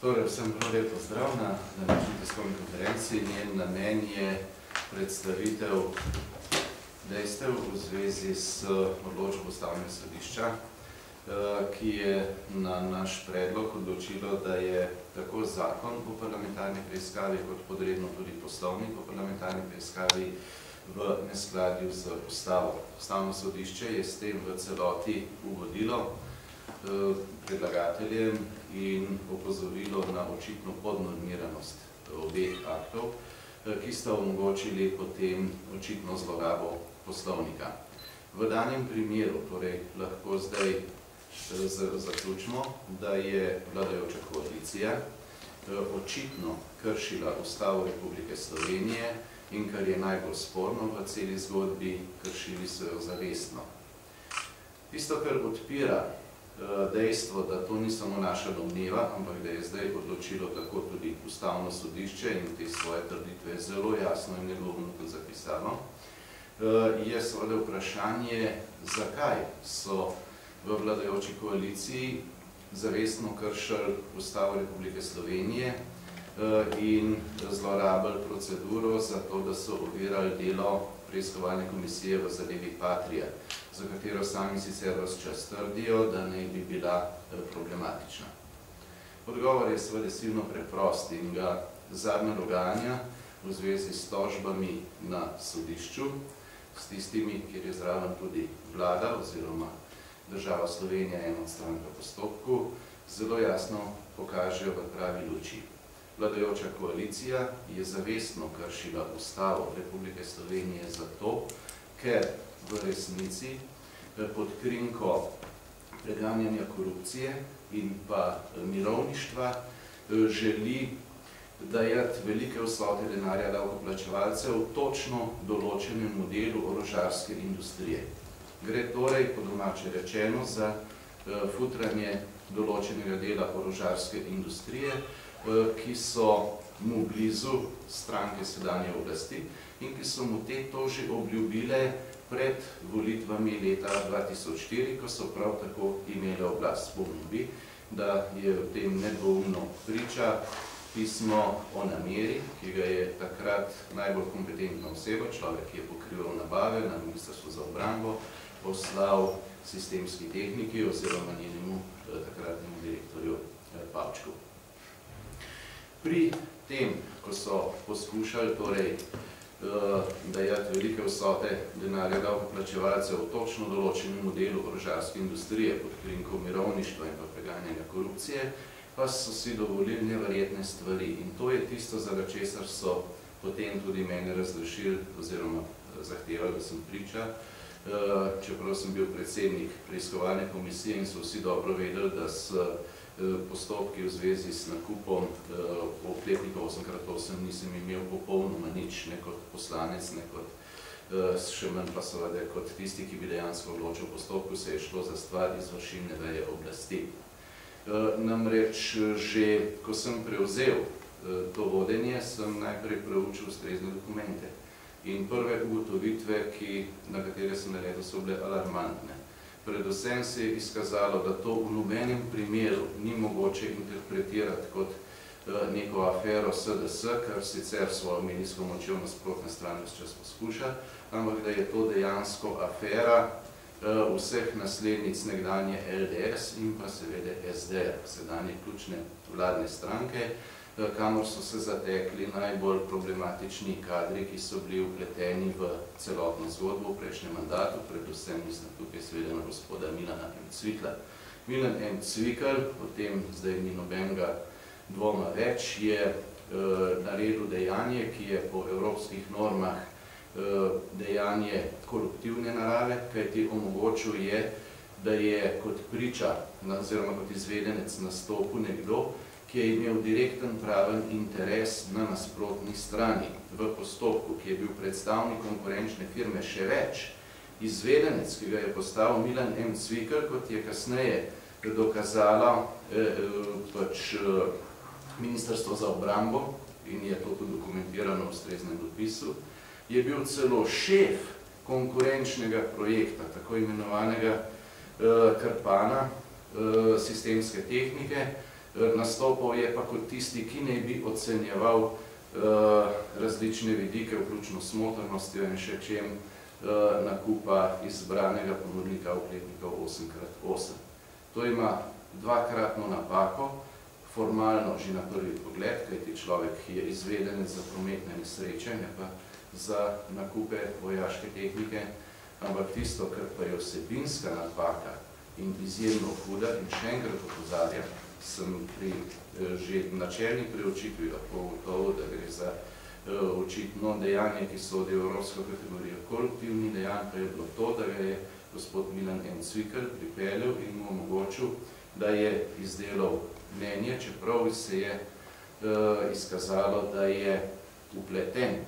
Torej, vsem prav lep pozdrav na današnji tiskovni konferenci. Njen namen je predstavitev dejstev v zvezi s odločbo Ustavnega sodišča, ki je na naš predlog odločilo, da je tako zakon o parlamentarni preiskavi kot podredno tudi poslovnik o parlamentarni preiskavi v neskladju z Ustavo. Ustavno sodišče je s tem v celoti ugodilo predlagateljem in opozorilo na očitno podnormiranost obeh aktov, ki sta omogočili potem očitno zlorabo poslovnika. V danem primeru torej lahko zdaj zaključimo, da je vladajoča koalicija očitno kršila Ustavo Republike Slovenije in, kar je najbolj sporno v celi zgodbi, kršili so jo zavestno. Tisto, kar odpira dejstvo, da to ni samo naša domneva, ampak da je zdaj odločilo tako tudi Ustavno sodišče in te svoje trditve zelo jasno in nedvoumno tudi zapisano, je seveda vprašanje, zakaj so v vladajoči koaliciji zavestno kršili Ustavo Republike Slovenije in zlorabili proceduro za to, da so ovirali delo preiskovalne komisije v zadevi Patria, za katero sami sicer ves čas trdijo, da naj bi bila problematična. Odgovor je seveda silno preprost in ga zadnja dogajanja v zvezi s tožbami na sodišču, s tistimi, kjer je zraven tudi vlada oziroma država Slovenija ena od strank v postopku, zelo jasno pokažejo v pravi luči. Vladajoča koalicija je zavestno kršila Ustavo Republike Slovenije zato, ker v resnici pod krinko preganjanja korupcije in pa mirovništva želi dajati velike vsote denarja davkoplačevalcev točno določenemu delu orožarske industrije. Gre torej, po domače rečeno, za futranje določenega dela orožarske industrije, ki so mu blizu stranke sedanje oblasti in ki so mu te to že obljubile pred volitvami leta 2004, ko so prav tako imeli oblast. Spomnim bi, da je v tem nedvoumno priča pismo o nameri, ki ga je takrat najbolj kompetentna oseba, človek, ki je pokrival nabave na Ministrstvu za obrambo, poslal sistemski tehniki oziroma njenemu takratnemu direktorju Pavčku. Pri tem, ko so poskušali torej dajati velike vsote denarja davkoplačevalcev v točno določenemu delu orožarske industrije pod krinko mirovništva in pa preganjanja korupcije, pa so si dovolili neverjetne stvari. In to je tisto, zaradi česar so potem tudi mene razrešili oziroma zahtevali, da sem priča, čeprav sem bil predsednik preiskovalne komisije in so vsi dobro vedeli, da s postopki v zvezi s nakupom oklepnikov 8x8 nisem imel popolnoma nič, ne kot poslanec, ne kot še manj pa seveda kot tisti, ki bi dejansko odločil v postopku, se je šlo za stvar izvršilne veje oblasti. Namreč že, ko sem prevzel to vodenje, sem najprej preučil ustrezne dokumente. In prve ugotovitve, na katere sem naredil, so bile alarmantne. Predvsem se je izkazalo, da to v nobenem primeru ni mogoče interpretirati kot neko afero SDS, kar sicer svojo medijsko močjo nasprotne strani vse čas poskuša, ampak da je to dejansko afera vseh naslednic nekdanje LDS in pa seveda SDR, sedanje ključne vladne stranke, kamor so se zatekli najbolj problematični kadri, ki so bili vpleteni v celotno zgodbo v prejšnjem mandatu, predvsem mislim tukaj seveda na gospoda Milana M. Cvikla. Milan M. Cvikl, o tem zdaj ni nobenega dvoma več, je naredil dejanje, ki je po evropskih normah dejanje koruptivne narave, kajti omogočil je, da je kot priča oziroma kot izvedenec nastopil nekdo, ki je imel direkten praven interes na nasprotni strani v postopku, ki je bil predstavnik konkurenčne firme, še več. Izvedenec, ki ga je postavil Milan M. Cvikl, kot je kasneje dokazala Ministrstvo za obrambo in je to tudi dokumentirano v ustreznem dopisu, je bil celo šef konkurenčnega projekta, tako imenovanega Krpana, sistemske tehnike, nastopal je pa kot tisti, ki naj bi ocenjeval različne vidike, vključno smotrnostjo in še čem nakupa izbranega ponudnika oklepnikov 8x8. To ima dvakratno napako, formalno že na prvi pogled, kajti človek, ki je izvedenec za prometne nesreče, ne pa za nakupe vojaške tehnike, ampak tisto, kar pa je vsebinska napaka in izjemno huda, in še enkrat opozarjam, sem pri že načelni preučitvi lahko ugotovil, da gre za očitno dejanje, ki sodi v evropsko kategorijo koruptivni dejanj, pa je bilo to, da ga je gospod Milan M. Cvikl pripeljal in mu omogočil, da je izdelal mnenje, čeprav se je izkazalo, da je upleten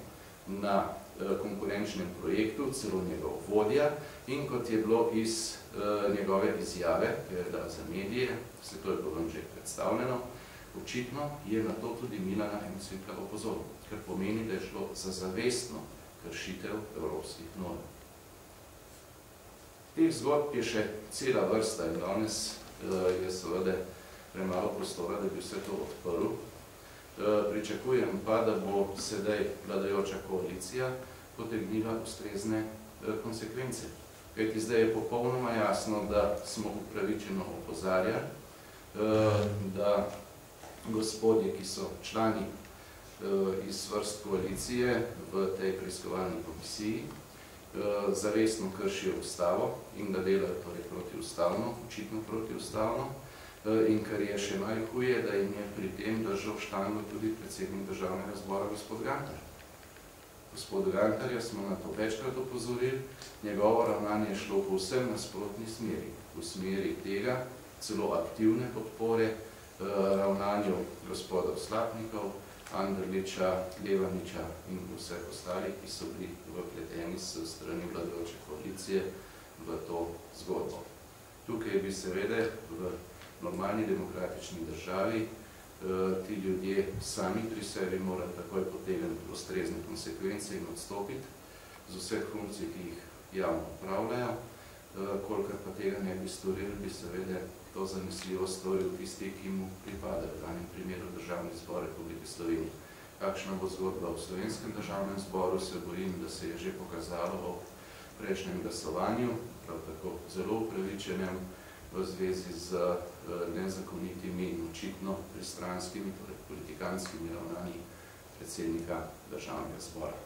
na konkurenčnem projektu, celo njegov vodja, in kot je bilo iz njegove izjave, ki je dal za medije, vse to je bilo vam že predstavljeno, očitno je na to tudi Milana M. Cvikla opozoril, kar pomeni, da je šlo za zavestno kršitev evropskih norm. Teh zgodb je še cela vrsta in danes je seveda premalo prostora, da bi vse to odprl. Pričakujem pa, da bo sedaj vladajoča koalicija potegnila ustrezne konsekvence. Kajti zdaj je popolnoma jasno, da smo upravičeno opozarjali, da gospodje, ki so člani iz vrst koalicije v tej preiskovalni komisiji, zavestno kršijo ustavo in da delajo torej protiustavno, očitno protiustavno, in kar je še najhuje, da jim je pri tem držal štango tudi predsednik Državnega zbora gospod Gantar. Gospod Gantarja smo na to večkrat opozorili, njegovo ravnanje je šlo povsem nasprotni smeri, v smeri tega celo aktivne podpore ravnanju gospodov Slapnikov, Anderliča, Levaniča in vseh ostalih, ki so bili vpleteni s strani vladajoče koalicije v to zgodbo. Tukaj bi seveda v normalni demokratični državi ti ljudje sami pri sebi morajo takoj potegniti ustrezne konsekvence in odstopiti z vseh funkcij, ki jih javno upravljajo. Kolikor pa tega ne bi storili, bi seveda to zanesljivo storil tisti, ki mu pripada, v danem primeru Državni zbor Republike Slovenije. Kakšna bo zgodba v Slovenskem državnem zboru, se bojim, da se je že pokazalo v prejšnjem glasovanju, prav tako zelo upravičenem v zvezi z nezakonitimi in očitno pristranskimi, torej politikanskimi ravnanji predsednika Državnega zbora.